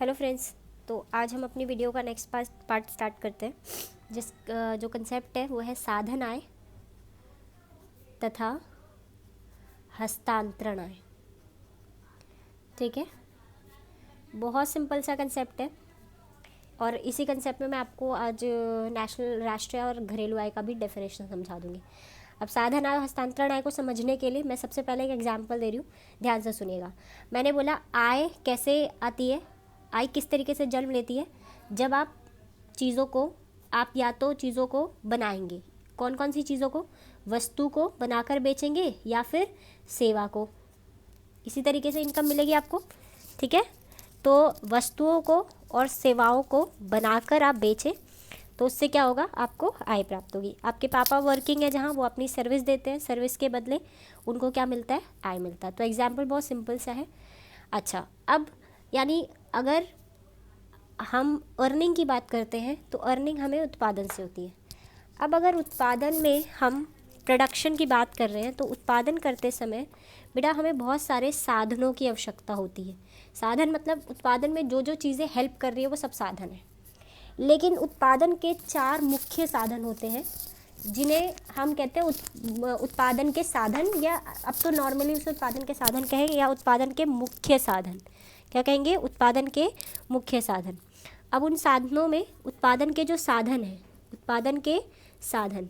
Hello friends. तो आज हम अपनी वीडियो का नेक्स्ट पार्ट स्टार्ट करते हैं। जो कंसेप्ट है वो है साधन आय तथा हस्तांतरण आय। ठीक है, बहुत सिंपल सा कंसेप्ट है और इसी कंसेप्ट में मैं आपको आज राष्ट्रीय और घरेलू आय का भी डेफिनेशन समझा दूंगी। अब साधन आय और हस्तांतरण आय को समझने के लिए मैं सबसे पहले एक एग्जांपल दे रही हूँ, ध्यान से सुनिएगा। मैंने बोला आय कैसे आती है, आय किस तरीके से जन्म लेती है। जब आप या तो चीज़ों को बनाएंगे, कौन कौन सी चीज़ों को, वस्तु को बनाकर बेचेंगे या फिर सेवा को, इसी तरीके से इनकम मिलेगी आपको। ठीक है, तो वस्तुओं को और सेवाओं को बनाकर आप बेचें तो उससे क्या होगा, आपको आय प्राप्त होगी। आपके पापा वर्किंग है जहाँ, वो अपनी सर्विस देते हैं, सर्विस के बदले उनको क्या मिलता है, आय मिलता है। तो एग्जाम्पल बहुत सिंपल सा है। अच्छा, अब यानी अगर हम अर्निंग की बात करते हैं तो अर्निंग हमें उत्पादन से होती है। अब अगर उत्पादन में हम प्रोडक्शन की बात कर रहे हैं तो उत्पादन करते समय बेटा हमें बहुत सारे साधनों की आवश्यकता होती है। साधन मतलब उत्पादन में जो जो चीज़ें हेल्प कर रही है वो सब साधन है। लेकिन उत्पादन के 4 मुख्य साधन होते हैं जिन्हें हम कहते हैं उत्पादन के साधन, या अब तो नॉर्मली उसे उत्पादन के साधन कहेंगे या उत्पादन के मुख्य साधन। क्या कहेंगे, उत्पादन के मुख्य साधन। अब उन साधनों में उत्पादन के जो साधन हैं, उत्पादन के साधन,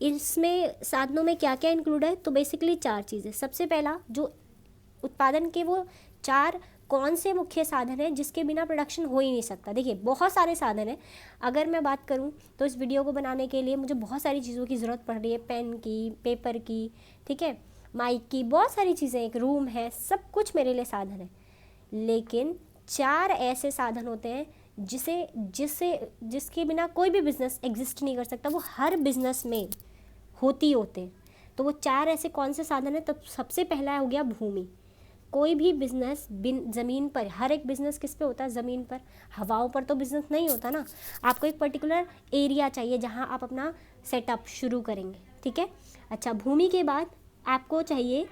इसमें साधनों में क्या क्या इंक्लूड है, तो बेसिकली 4 चीज़ें। सबसे पहला जो उत्पादन के वो 4 कौन से मुख्य साधन हैं जिसके बिना प्रोडक्शन हो ही नहीं सकता। देखिए बहुत सारे साधन हैं। अगर मैं बात करूं तो इस वीडियो को बनाने के लिए मुझे बहुत सारी चीज़ों की ज़रूरत पड़ रही है, पेन की, पेपर की, ठीक है, माइक की, बहुत सारी चीज़ें, एक रूम है, सब कुछ मेरे लिए साधन है। लेकिन 4 ऐसे साधन होते हैं जिसके बिना कोई भी बिज़नेस एग्जिस्ट नहीं कर सकता, वो हर बिज़नेस में होते हैं। तो वो 4 ऐसे कौन से साधन है, तो सबसे पहला हो गया भूमि। कोई भी बिजनेस ज़मीन पर, हर एक बिजनेस किस पे होता है, ज़मीन पर। हवाओं पर तो बिजनेस नहीं होता ना। आपको एक पर्टिकुलर एरिया चाहिए जहां आप अपना सेटअप शुरू करेंगे। ठीक है, अच्छा, भूमि के बाद आपको चाहिए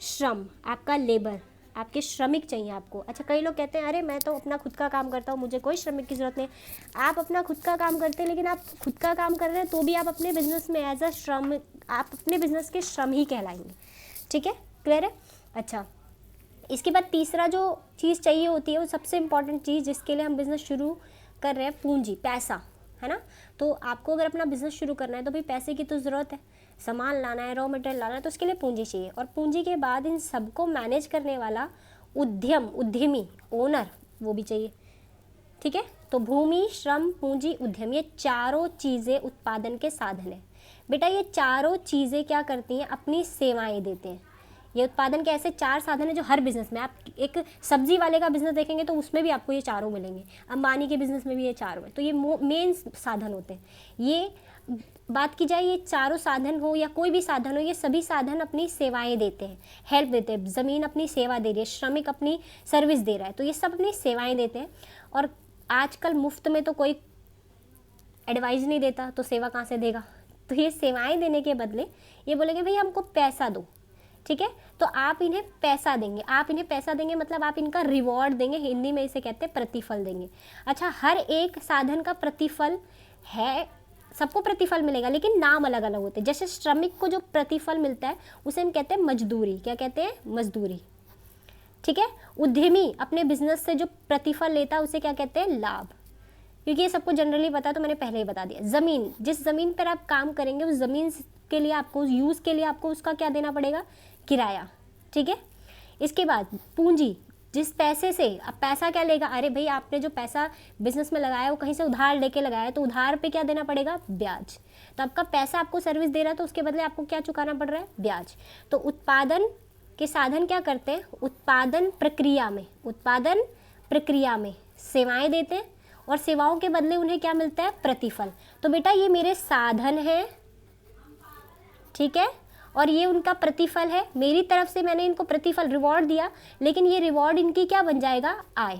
श्रम, आपका लेबर, आपके श्रमिक चाहिए आपको। अच्छा, कई लोग कहते हैं अरे मैं तो अपना खुद का काम करता हूँ, मुझे कोई श्रमिक की ज़रूरत नहीं। आप अपना खुद का काम करते हैं, लेकिन आप खुद का काम कर रहे हैं तो भी आप अपने बिजनेस में एज अ श्रम, आप अपने बिजनेस के श्रम ही कहलाएंगे। ठीक है, क्लियर है। अच्छा, इसके बाद तीसरा जो चीज़ चाहिए होती है, वो सबसे इंपॉर्टेंट चीज़ जिसके लिए हम बिज़नेस शुरू कर रहे हैं, पूंजी, पैसा, है ना। तो आपको अगर अपना बिज़नेस शुरू करना है तो भाई पैसे की तो ज़रूरत है, सामान लाना है, रॉ मटेरियल लाना है, तो उसके लिए पूंजी चाहिए। और पूंजी के बाद इन सबको मैनेज करने वाला उद्यमी, ओनर, वो भी चाहिए। ठीक है, तो भूमि, श्रम, पूंजी, उद्यम, ये चारों चीज़ें उत्पादन के साधन है। बेटा ये चारों चीज़ें क्या करती हैं, अपनी सेवाएं देते हैं। ये उत्पादन के ऐसे 4 साधन है जो हर बिजनेस में, आप एक सब्जी वाले का बिजनेस देखेंगे तो उसमें भी आपको ये चारों मिलेंगे, अंबानी के बिजनेस में भी ये चारों है। तो ये मेन साधन होते हैं। ये बात की जाए, ये चारों साधन हो या कोई भी साधन हो, ये सभी साधन अपनी सेवाएं देते हैं, हेल्प देते हैं। ज़मीन अपनी सेवा दे रही है, श्रमिक अपनी सर्विस दे रहा है, तो ये सब अपनी सेवाएं देते हैं। और आजकल मुफ्त में तो कोई एडवाइस नहीं देता, तो सेवा कहाँ से देगा। तो ये सेवाएं देने के बदले ये बोलेंगे भाई हमको पैसा दो। ठीक है, तो आप इन्हें पैसा देंगे, आप इन्हें पैसा देंगे मतलब आप इनका रिवॉर्ड देंगे, हिंदी में इसे कहते हैं प्रतिफल देंगे। अच्छा, हर एक साधन का प्रतिफल है, सबको प्रतिफल मिलेगा लेकिन नाम अलग अलग होते हैं। जैसे श्रमिक को जो प्रतिफल मिलता है उसे हम कहते हैं मजदूरी। क्या कहते हैं, मजदूरी। ठीक है, उद्यमी अपने बिजनेस से जो प्रतिफल लेता है उसे क्या कहते हैं, लाभ। क्योंकि ये सबको जनरली पता है तो मैंने पहले ही बता दिया। ज़मीन, जिस ज़मीन पर आप काम करेंगे उस ज़मीन के लिए आपको, उस यूज़ के लिए आपको उसका क्या देना पड़ेगा, किराया। ठीक है, इसके बाद पूंजी, जिस पैसे से, अब पैसा क्या लेगा, अरे भाई आपने जो पैसा बिजनेस में लगाया वो कहीं से उधार लेके लगाया, तो उधार पे क्या देना पड़ेगा, ब्याज। तो आपका पैसा आपको सर्विस दे रहा है तो उसके बदले आपको क्या चुकाना पड़ रहा है, ब्याज। तो उत्पादन के साधन क्या करते हैं, उत्पादन प्रक्रिया में सेवाएं देते हैं और सेवाओं के बदले उन्हें क्या मिलता है, प्रतिफल। तो बेटा ये मेरे साधन है, ठीक है, और ये उनका प्रतिफल है। मेरी तरफ से मैंने इनको प्रतिफल, रिवॉर्ड दिया, लेकिन ये रिवॉर्ड इनकी क्या बन जाएगा, आय।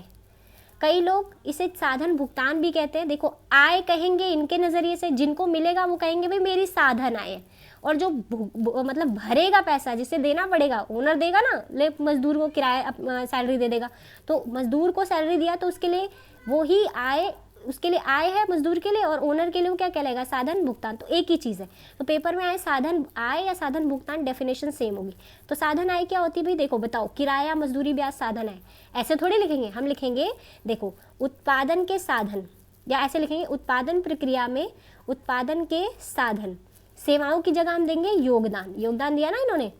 कई लोग इसे साधन भुगतान भी कहते हैं। देखो, आय कहेंगे इनके नज़रिए से, जिनको मिलेगा वो कहेंगे भाई मेरी साधन आय है, और जो मतलब भरेगा पैसा, जिसे देना पड़ेगा, ओनर देगा ना, ले मजदूर को किराया सैलरी दे देगा, तो मजदूर को सैलरी दिया तो उसके लिए वो ही आय, उसके लिए आय है मजदूर के लिए, और ओनर के लिए वो क्या कहलाएगा, साधन भुगतान। तो एक ही चीज़ है। तो पेपर में आए साधन आय या साधन भुगतान, डेफिनेशन सेम होगी। तो साधन आय क्या होती है भाई, देखो बताओ, किराया, मजदूरी, ब्याज साधन आय। ऐसे थोड़ी लिखेंगे, हम लिखेंगे देखो उत्पादन के साधन, या ऐसे लिखेंगे उत्पादन प्रक्रिया में उत्पादन के साधन। सेवाओं की जगह हम देंगे योगदान, योगदान दिया ना इन्होंने,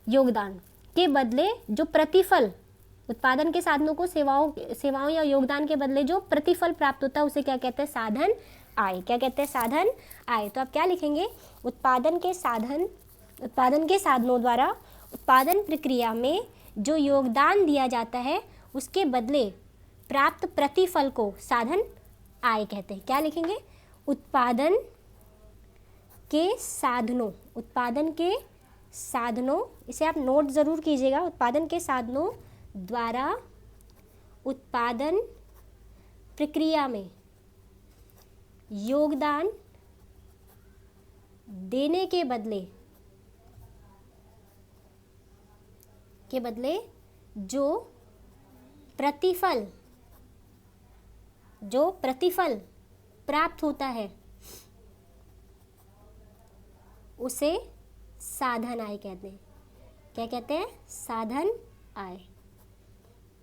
योगदान के बदले जो प्रतिफल, उत्पादन के साधनों को सेवाओं या योगदान के बदले जो प्रतिफल प्राप्त होता है उसे क्या कहते हैं, साधन आय। क्या कहते हैं, साधन आय। तो आप क्या लिखेंगे, उत्पादन के साधन, उत्पादन के साधनों द्वारा उत्पादन प्रक्रिया में जो योगदान दिया जाता है उसके बदले प्राप्त प्रतिफल को साधन आय कहते हैं। क्या लिखेंगे, उत्पादन के साधनों, उत्पादन के साधनों, इसे आप नोट ज़रूर कीजिएगा, उत्पादन के साधनों द्वारा उत्पादन प्रक्रिया में योगदान देने के बदले जो प्रतिफल प्राप्त होता है उसे साधन आय कहते हैं। क्या कहते हैं, साधन आय।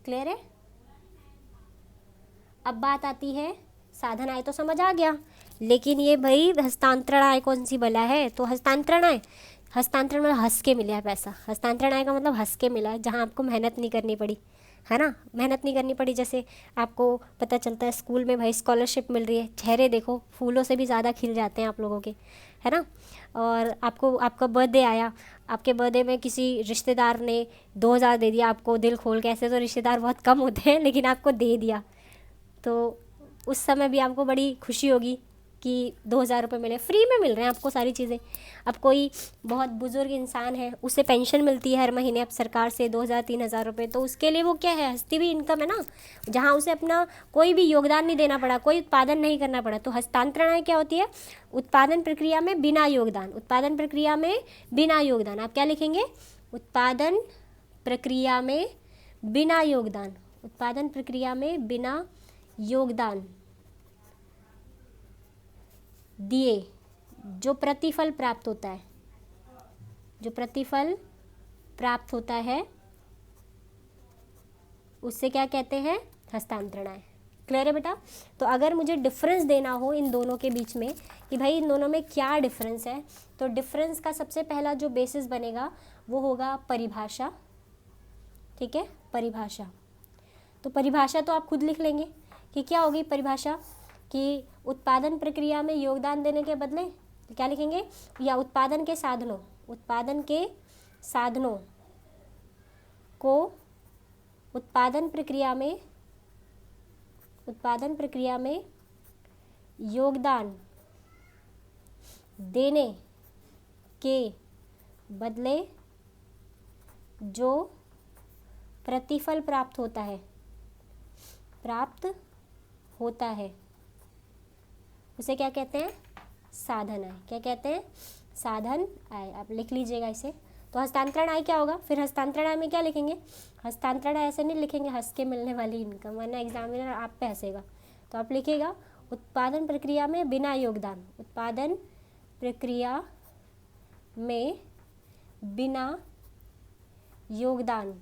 क्लियर है। अब बात आती है, साधन आय तो समझ आ गया, लेकिन ये भाई हस्तांतरण आय कौन सी भला है। तो हस्तांतरण आय, हस्तांतरण मतलब हंस के मिला है पैसा। हस्तांतरण आय का मतलब हंस के मिला है, जहाँ आपको मेहनत नहीं करनी पड़ी, है ना, मेहनत नहीं करनी पड़ी। जैसे आपको पता चलता है स्कूल में भाई स्कॉलरशिप मिल रही है, चेहरे देखो फूलों से भी ज़्यादा खिल जाते हैं आप लोगों के, है ना। और आपको, आपका बर्थडे आया, आपके बर्थडे में किसी रिश्तेदार ने 2000 दे दिया आपको दिल खोल के। ऐसे तो रिश्तेदार बहुत कम होते हैं, लेकिन आपको दे दिया, तो उस समय भी आपको बड़ी खुशी होगी कि 2000 रुपये मिले, फ्री में मिल रहे हैं आपको सारी चीज़ें। अब कोई बहुत बुजुर्ग इंसान है, उसे पेंशन मिलती है हर महीने अब सरकार से 2000-3000 रुपये, तो उसके लिए वो क्या है, हंसती हुई इनकम है ना, जहाँ उसे अपना कोई भी योगदान नहीं देना पड़ा, कोई उत्पादन नहीं करना पड़ा। तो हस्तांतरण आय क्या होती है, उत्पादन प्रक्रिया में बिना योगदान, उत्पादन प्रक्रिया में बिना योगदान। आप क्या लिखेंगे, उत्पादन प्रक्रिया में बिना योगदान, उत्पादन प्रक्रिया में बिना योगदान दिए जो प्रतिफल प्राप्त होता है, जो प्रतिफल प्राप्त होता है उससे क्या कहते हैं, हस्तांतरण आय। क्लियर है बेटा। तो अगर मुझे डिफरेंस देना हो इन दोनों के बीच में कि भाई इन दोनों में क्या डिफरेंस है, तो डिफरेंस का सबसे पहला जो बेसिस बनेगा वो होगा परिभाषा। ठीक है, परिभाषा। तो परिभाषा तो आप खुद लिख लेंगे कि क्या होगी परिभाषा, कि उत्पादन प्रक्रिया में योगदान देने के बदले तो क्या लिखेंगे, या उत्पादन के साधनों, उत्पादन के साधनों को उत्पादन प्रक्रिया में योगदान देने के बदले जो प्रतिफल प्राप्त होता है उसे क्या कहते हैं, साधन आय। क्या कहते हैं, साधन आय। आप लिख लीजिएगा इसे। तो हस्तांतरण आय क्या होगा, फिर हस्तांतरण आय में क्या लिखेंगे, हस्तांतरण आय ऐसे नहीं लिखेंगे हंस के मिलने वाली इनकम, वरना एग्जामिनर आप पे हंसेगा। तो आप लिखिएगा उत्पादन प्रक्रिया में बिना योगदान, उत्पादन प्रक्रिया में बिना योगदान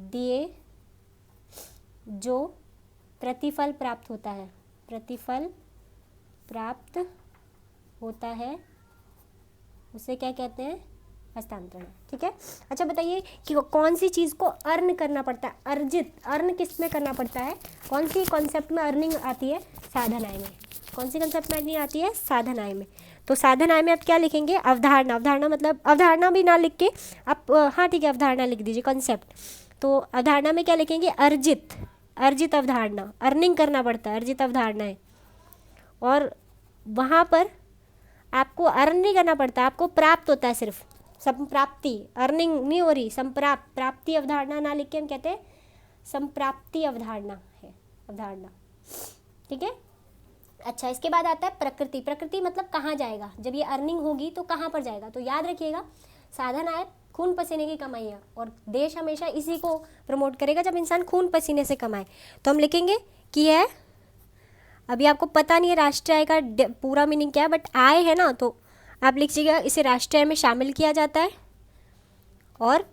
दिए जो प्रतिफल प्राप्त होता है, प्रतिफल प्राप्त होता है उसे क्या कहते हैं, हस्तांतरण। ठीक है। अच्छा बताइए कि कौन सी चीज़ को अर्न करना पड़ता है, अर्जित, अर्न किस में करना पड़ता है, कौन सी कॉन्सेप्ट में अर्निंग आती है, साधन आय में। कौन सी कॉन्सेप्ट में अर्निंग आती है, साधन आय में। तो साधन आय में आप क्या लिखेंगे, अवधारणा। अवधारणा मतलब अवधारणा भी ना लिख के आप, हाँ ठीक है, अवधारणा लिख दीजिए, कॉन्सेप्ट। तो अवधारणा में क्या लिखेंगे, अर्जित, अर्जित अवधारणा, अर्निंग करना पड़ता है, अर्जित अवधारणा है। और वहाँ पर आपको अर्न नहीं करना पड़ता, आपको प्राप्त होता है सिर्फ, संप्राप्ति, अर्निंग नहीं हो रही, संप्राप्त, प्राप्ति अवधारणा ना लिख के हम कहते हैं संप्राप्ति अवधारणा है, अवधारणा। ठीक है। अच्छा, इसके बाद आता है प्रकृति। प्रकृति मतलब कहाँ जाएगा, जब ये अर्निंग होगी तो कहाँ पर जाएगा। तो याद रखिएगा, साधन आय खून पसीने की कमाई है और देश हमेशा इसी को प्रमोट करेगा जब इंसान खून पसीने से कमाए। तो हम लिखेंगे कि है, अभी आपको पता नहीं है राष्ट्रीय आय का पूरा मीनिंग क्या है, बट आय है ना, तो आप लिखिएगा इसे राष्ट्रीय आय में शामिल किया जाता है और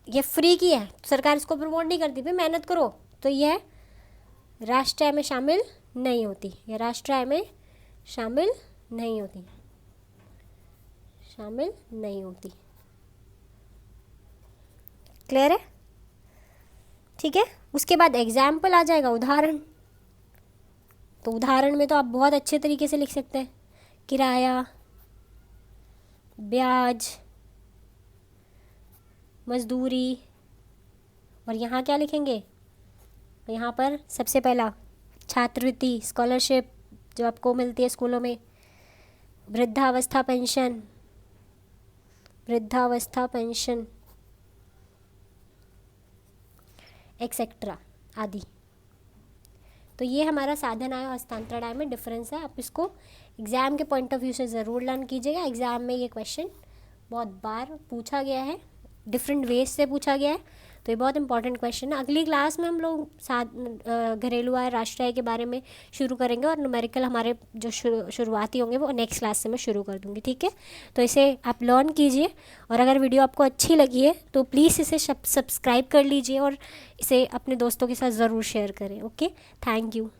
ये फ्री की है, सरकार इसको प्रमोट नहीं करती, भाई मेहनत करो। तो यह राष्ट्रीय आय में शामिल नहीं होती, या राष्ट्रीय आय में शामिल नहीं होती, शामिल नहीं होती। क्लियर है? ठीक है। उसके बाद एग्जाम्पल आ जाएगा, उदाहरण। तो उदाहरण में तो आप बहुत अच्छे तरीके से लिख सकते हैं, किराया, ब्याज, मजदूरी। और यहाँ क्या लिखेंगे, यहाँ पर सबसे पहला छात्रवृत्ति, स्कॉलरशिप जो आपको मिलती है स्कूलों में, वृद्धावस्था पेंशन, वृद्धावस्था पेंशन एक्सेट्रा आदि। तो ये हमारा साधन आय और हस्तांतरण आय में डिफरेंस है। आप इसको एग्ज़ाम के पॉइंट ऑफ व्यू से ज़रूर लर्न कीजिएगा। एग्ज़ाम में ये क्वेश्चन बहुत बार पूछा गया है, डिफरेंट वेज से पूछा गया है, तो ये बहुत इंपॉर्टेंट क्वेश्चन है। अगली क्लास में हम लोग घरेलू आय, राष्ट्रीय आय के बारे में शुरू करेंगे और न्यूमेरिकल हमारे जो शुरुआती होंगे वो नेक्स्ट क्लास से मैं शुरू कर दूँगी। ठीक है, तो इसे आप लर्न कीजिए और अगर वीडियो आपको अच्छी लगी है तो प्लीज़ इसे सब्सक्राइब कर लीजिए और इसे अपने दोस्तों के साथ ज़रूर शेयर करें। Okay, thank you.